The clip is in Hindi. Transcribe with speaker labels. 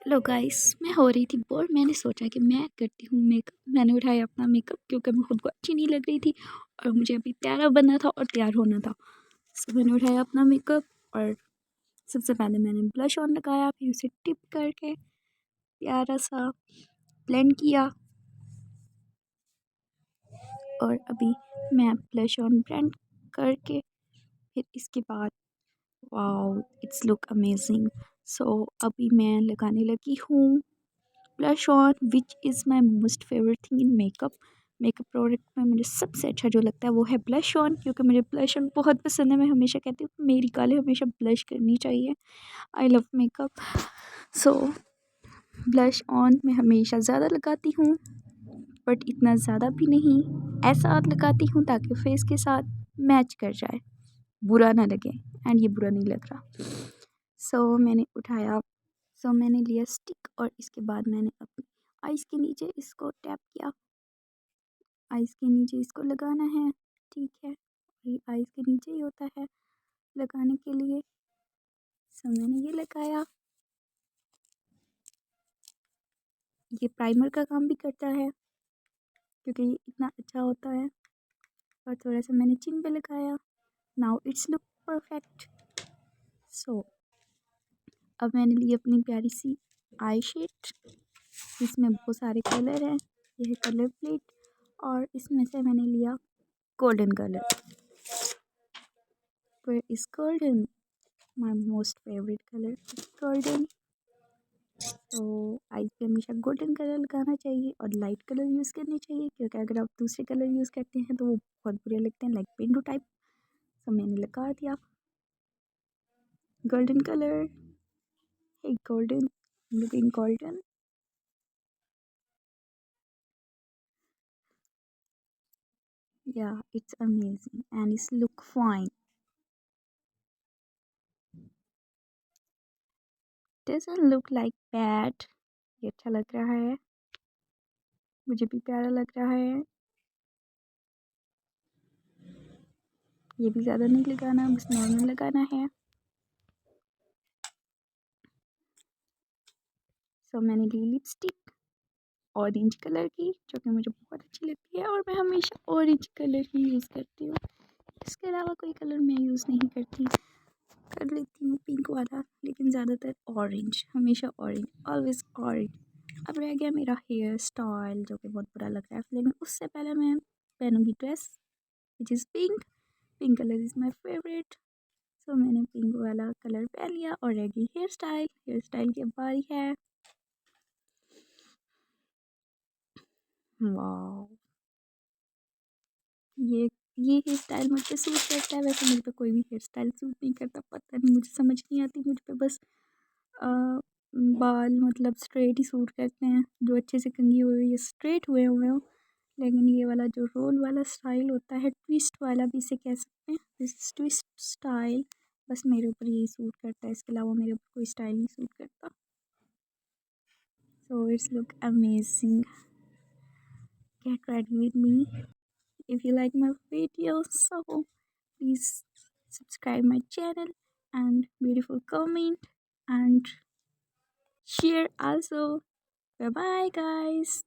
Speaker 1: हेलो गाइस, मैं हो रही थी बोर। मैंने सोचा कि मैं करती हूँ मेकअप। मैंने उठाया अपना मेकअप क्योंकि मैं खुद को अच्छी नहीं लग रही थी और मुझे अभी प्यारा बनना था और तैयार होना था। सो मैंने उठाया अपना मेकअप और सबसे पहले मैंने ब्लश ऑन लगाया, फिर उसे टिप करके प्यारा सा ब्लेंड किया और अभी मैं ब्लश ऑन ब्लेंड करके फिर इसके बाद वाओ इट्स लुक अमेजिंग। सो अभी मैं लगाने लगी हूँ blush on which is my most favourite thing in makeup. Makeup product में मुझे सबसे अच्छा जो लगता है वो है ब्लश ऑन, क्योंकि मुझे ब्लश ऑन बहुत पसंद है। मैं हमेशा कहती हूँ मेरी गालें हमेशा ब्लश करनी चाहिए। I love makeup. So blush on मैं हमेशा ज़्यादा लगाती हूँ, बट इतना ज़्यादा भी नहीं, ऐसा लगाती हूँ ताकि फेस के साथ मैच कर जाए, बुरा ना लगे। एंड ये बुरा नहीं लग रहा। मैंने लिया स्टिक और इसके बाद मैंने अपनी आइज़ के नीचे इसको टैप किया। आइज़ के नीचे इसको लगाना है, ठीक है। ये आइज़ के नीचे ही होता है लगाने के लिए। मैंने ये लगाया। ये प्राइमर का काम भी करता है क्योंकि ये इतना अच्छा होता है। और थोड़ा सा मैंने चिन पे लगाया। Now it's look perfect. So अब मैंने ली अपनी प्यारी सी आई शेड। इसमें बहुत सारे कलर हैं। यह कलर प्लेट और इसमें से मैंने लिया golden colour. Where is golden? My most favorite color is golden. तो आइज पे हमेशा गोल्डन कलर लगाना चाहिए और लाइट कलर यूज़ करने चाहिए, क्योंकि अगर आप दूसरे कलर यूज़ करते हैं तो वो बहुत बुरे लगते हैं, लाइक पेंडू टाइप। तो मैंने लगा दिया golden colour. Hey golden, looking golden. Yeah, it's amazing and it's look fine. Doesn't look like bad. ये अच्छा लग रहा है, मुझे भी प्यारा लग रहा है। ये भी ज़्यादा नहीं लगाना, बस नॉर्मल लगाना है। मैंने ली लिपस्टिक ऑरेंज कलर की, जो कि मुझे बहुत अच्छी लगती है और मैं हमेशा ऑरेंज कलर ही यूज़ करती हूँ। इसके अलावा कोई कलर मैं यूज़ नहीं करती। कर लेती हूँ पिंक वाला, लेकिन ज़्यादातर ऑरेंज, हमेशा ऑरेंज, ऑलवेज ऑरेंज। अब रह गया मेरा हेयर स्टाइल, जो कि बहुत बुरा लग रहा है, लेकिन उससे पहले मैं पहनूँगी dress which is pink. Pink colour is my favourite. मैंने पिंक वाला कलर पहन लिया और रह गई हेयर स्टाइल। हेयर स्टाइल की बारी है। वाह, ये ये हेयर स्टाइल मुझ पे सूट करता है। वैसे मुझ पे कोई भी हेयर स्टाइल सूट नहीं करता, पता नहीं, मुझे समझ नहीं आती। मुझ पे बस बाल मतलब स्ट्रेट ही सूट करते हैं, जो अच्छे से कंघी हुए हुए या स्ट्रेट हुए हुए हो। लेकिन ये वाला जो रोल वाला स्टाइल होता है, ट्विस्ट वाला भी इसे कह सकते हैं, दिस ट्विस्ट स्टाइल, बस मेरे ऊपर यही सूट करता है। इसके अलावा मेरे ऊपर कोई स्टाइल नहीं सूट करता। So it's look amazing. Get ready with me if you like my videos. So please subscribe my channel and beautiful comment and share also. Bye bye guys.